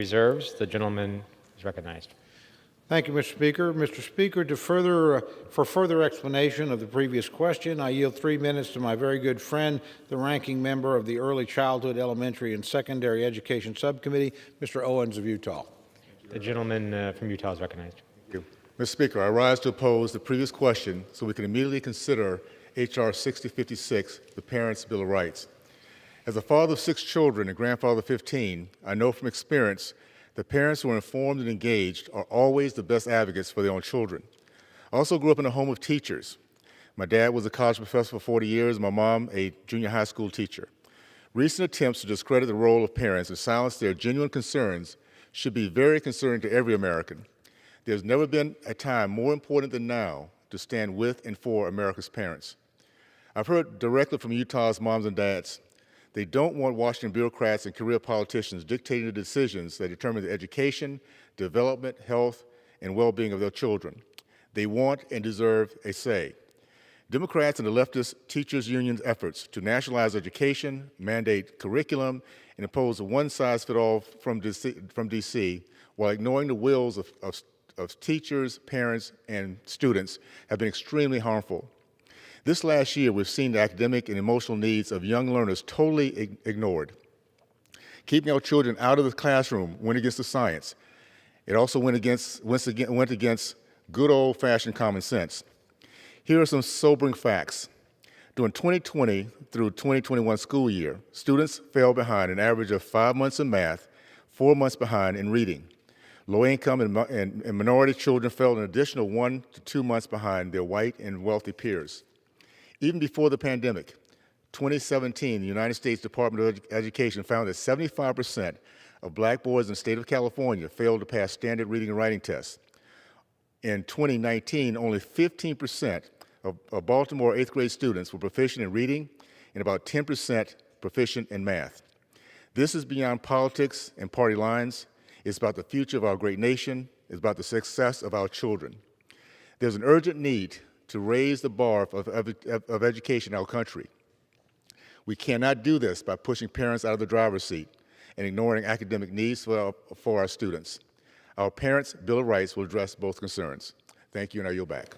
Reserves. The gentleman is recognized. Thank you, Mr. Speaker. Mr. Speaker, for further explanation of the previous question, I yield 3 minutes to my very good friend, the ranking member of the Early Childhood, Elementary, and Secondary Education Subcommittee, Mr. Owens of Utah. The gentleman from Utah is recognized. Thank you. Mr. Speaker, I rise to oppose the previous question so we can immediately consider H.R. 6056, the Parents' Bill of Rights. As a father of 6 children and grandfather of 15, I know from experience that parents who are informed and engaged are always the best advocates for their own children. I also grew up in a home of teachers. My dad was a college professor for 40 years, my mom a junior high school teacher. Recent attempts to discredit the role of parents and silence their genuine concerns should be very concerning to every American. There's never been a time more important than now to stand with and for America's parents. I've heard directly from Utah's moms and dads. They don't want Washington bureaucrats and career politicians dictating the decisions that determine the education, development, health, and well-being of their children. They want and deserve a say. Democrats and the leftist teachers' union's efforts to nationalize education, mandate curriculum, and impose a one-size-fits-all from D.C. while ignoring the wills of teachers, parents, and students have been extremely harmful. This last year, we've seen the academic and emotional needs of young learners totally ignored. Keeping our children out of the classroom went against the science. It also went against good old-fashioned common sense. Here are some sobering facts. During 2020 through 2021 school year, students fell behind an average of 5 months in math, 4 months behind in reading. Low-income and minority children fell an additional 1 to 2 months behind their white and wealthy peers. Even before the pandemic, 2017, the United States Department of Education found that 75% of black boys in the state of California failed to pass standard reading and writing tests. In 2019, only 15% of Baltimore 8th grade students were proficient in reading and about 10% proficient in math. This is beyond politics and party lines. It's about the future of our great nation. It's about the success of our children. There's an urgent need to raise the bar of education in our country. We cannot do this by pushing parents out of the driver's seat and ignoring academic needs for our students. Our Parents' Bill of Rights will address both concerns. Thank you, and I yield back.